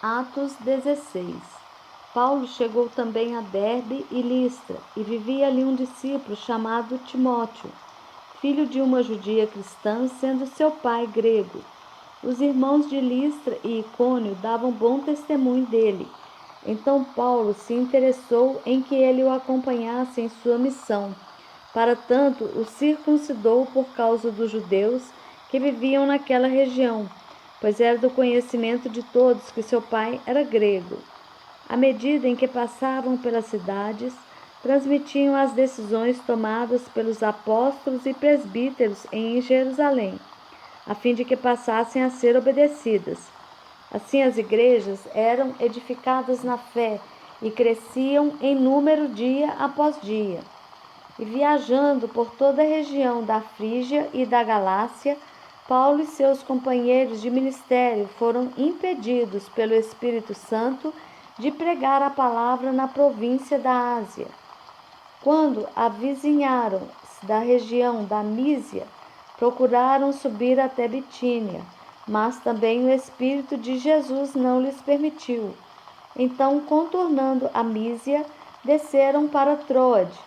Atos 16. Paulo chegou também a Derbe e Listra, e vivia ali um discípulo chamado Timóteo, filho de uma judia cristã, sendo seu pai grego. Os irmãos de Listra e Icônio davam bom testemunho dele. Então Paulo se interessou em que ele o acompanhasse em sua missão. Para tanto, o circuncidou por causa dos judeus que viviam naquela região, pois era do conhecimento de todos que seu pai era grego. À medida em que passavam pelas cidades, transmitiam as decisões tomadas pelos apóstolos e presbíteros em Jerusalém, a fim de que passassem a ser obedecidas. Assim, as igrejas eram edificadas na fé e cresciam em número dia após dia. E viajando por toda a região da Frígia e da Galácia, Paulo e seus companheiros de ministério foram impedidos pelo Espírito Santo de pregar a palavra na província da Ásia. Quando avizinharam-se da região da Mísia, procuraram subir até Bitínia, mas também o Espírito de Jesus não lhes permitiu. Então, contornando a Mísia, desceram para Troade.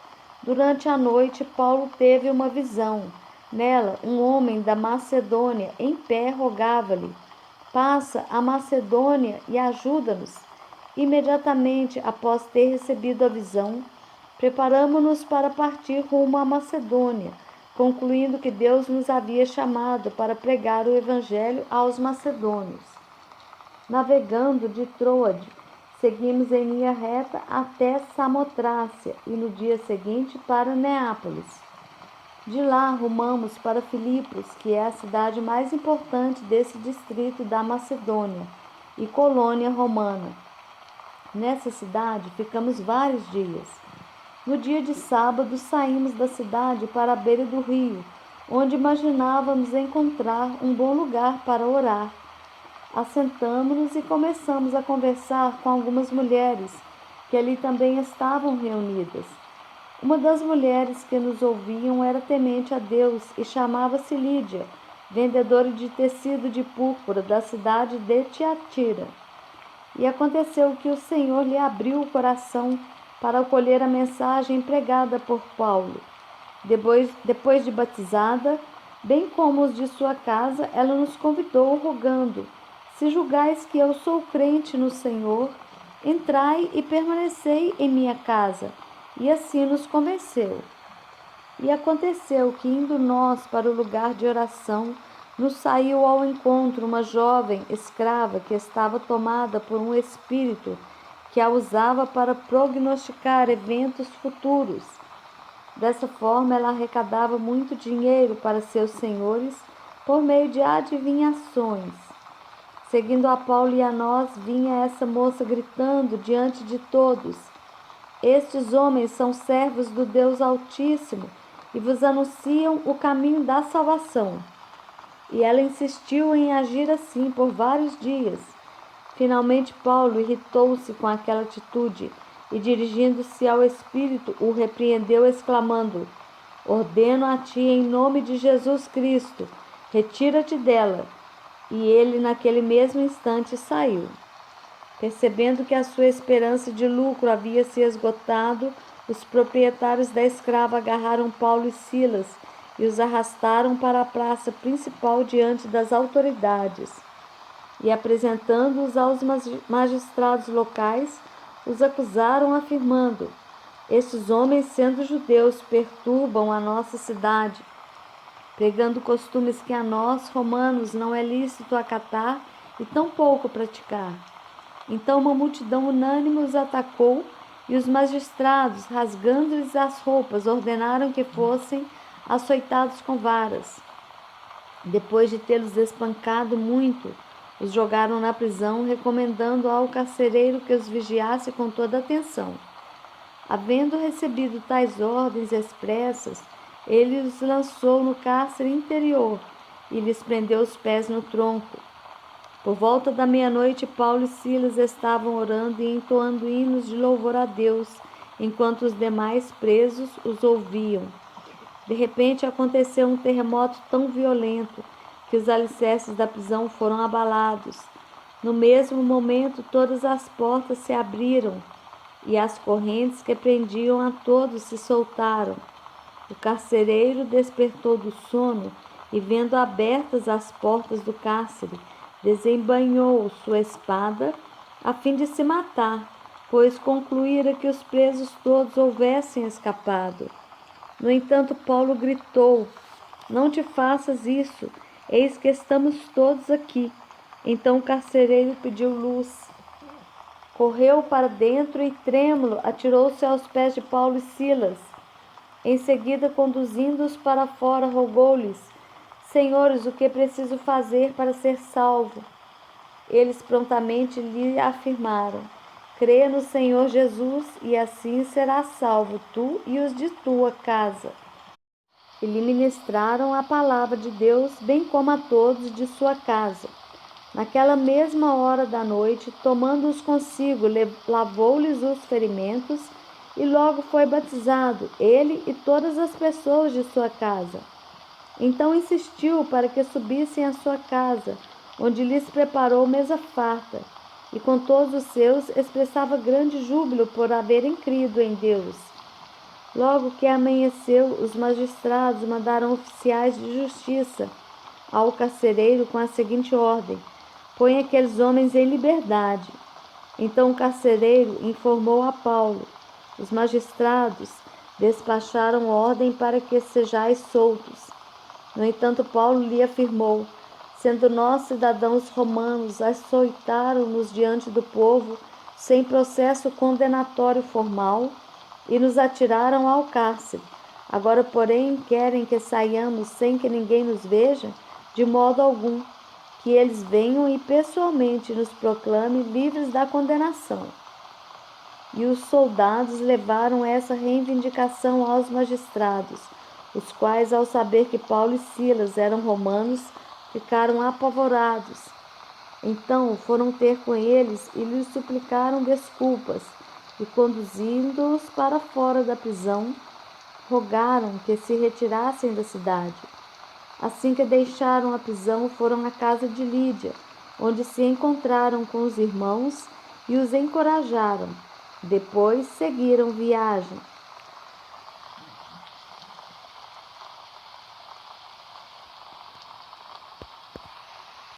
Durante a noite, Paulo teve uma visão. Nela, um homem da Macedônia, em pé, rogava-lhe: passa a Macedônia e ajuda-nos. Imediatamente após ter recebido a visão, preparamo-nos para partir rumo à Macedônia, concluindo que Deus nos havia chamado para pregar o Evangelho aos macedônios. Navegando de Troade, seguimos em linha reta até Samotrácia e no dia seguinte para Neápolis. De lá rumamos para Filipos, que é a cidade mais importante desse distrito da Macedônia e colônia romana. Nessa cidade ficamos vários dias. No dia de sábado saímos da cidade para a beira do rio, onde imaginávamos encontrar um bom lugar para orar. Assentamo-nos e começamos a conversar com algumas mulheres que ali também estavam reunidas. Uma das mulheres que nos ouviam era temente a Deus e chamava-se Lídia, vendedora de tecido de púrpura da cidade de Tiatira. E aconteceu que o Senhor lhe abriu o coração para acolher a mensagem pregada por Paulo. Depois de batizada, bem como os de sua casa, ela nos convidou, rogando: se julgais que eu sou crente no Senhor, entrai e permanecei em minha casa. E assim nos convenceu. E aconteceu que, indo nós para o lugar de oração, nos saiu ao encontro uma jovem escrava que estava tomada por um espírito que a usava para prognosticar eventos futuros. Dessa forma, ela arrecadava muito dinheiro para seus senhores por meio de adivinhações. Seguindo a Paulo e a nós, vinha essa moça gritando diante de todos: estes homens são servos do Deus Altíssimo e vos anunciam o caminho da salvação. E ela insistiu em agir assim por vários dias. Finalmente, Paulo irritou-se com aquela atitude e, dirigindo-se ao Espírito, o repreendeu, exclamando: ordeno a ti, em nome de Jesus Cristo, retira-te dela. E ele, naquele mesmo instante, saiu. Percebendo que a sua esperança de lucro havia se esgotado, os proprietários da escrava agarraram Paulo e Silas e os arrastaram para a praça principal diante das autoridades. E, apresentando-os aos magistrados locais, os acusaram, afirmando: estes homens, sendo judeus, perturbam a nossa cidade, pregando costumes que a nós, romanos, não é lícito acatar e tampouco praticar. Então uma multidão unânime os atacou e os magistrados, rasgando-lhes as roupas, ordenaram que fossem açoitados com varas. Depois de tê-los espancado muito, os jogaram na prisão, recomendando ao carcereiro que os vigiasse com toda atenção. Havendo recebido tais ordens expressas, ele os lançou no cárcere interior e lhes prendeu os pés no tronco. Por volta da meia-noite, Paulo e Silas estavam orando e entoando hinos de louvor a Deus, enquanto os demais presos os ouviam. De repente, aconteceu um terremoto tão violento que os alicerces da prisão foram abalados. No mesmo momento, todas as portas se abriram e as correntes que prendiam a todos se soltaram. O carcereiro despertou do sono e, vendo abertas as portas do cárcere, desembainhou sua espada a fim de se matar, pois concluíra que os presos todos houvessem escapado. No entanto, Paulo gritou: Não te faças isso, eis que estamos todos aqui. Então o carcereiro pediu luz. Correu para dentro e, trêmulo, atirou-se aos pés de Paulo e Silas. Em seguida, conduzindo-os para fora, rogou-lhes: Senhores, o que preciso fazer para ser salvo? Eles prontamente lhe afirmaram: Crê no Senhor Jesus e assim serás salvo, tu e os de tua casa. E lhe ministraram a palavra de Deus, bem como a todos de sua casa. Naquela mesma hora da noite, tomando-os consigo, lavou-lhes os ferimentos e logo foi batizado, ele e todas as pessoas de sua casa. Então insistiu para que subissem à sua casa, onde lhes preparou mesa farta, e com todos os seus expressava grande júbilo por haverem crido em Deus. Logo que amanheceu, os magistrados mandaram oficiais de justiça ao carcereiro com a seguinte ordem: Põe aqueles homens em liberdade. Então o carcereiro informou a Paulo: Os magistrados despacharam ordem para que sejais soltos. No entanto, Paulo lhe afirmou: Sendo nós cidadãos romanos, açoitaram-nos diante do povo sem processo condenatório formal e nos atiraram ao cárcere. Agora, porém, querem que saiamos sem que ninguém nos veja? De modo algum. Que eles venham e pessoalmente nos proclamem livres da condenação. E os soldados levaram essa reivindicação aos magistrados, os quais, ao saber que Paulo e Silas eram romanos, ficaram apavorados. Então foram ter com eles e lhes suplicaram desculpas, e, conduzindo-os para fora da prisão, rogaram que se retirassem da cidade. Assim que deixaram a prisão, foram à casa de Lídia, onde se encontraram com os irmãos e os encorajaram. Depois seguiram viagem.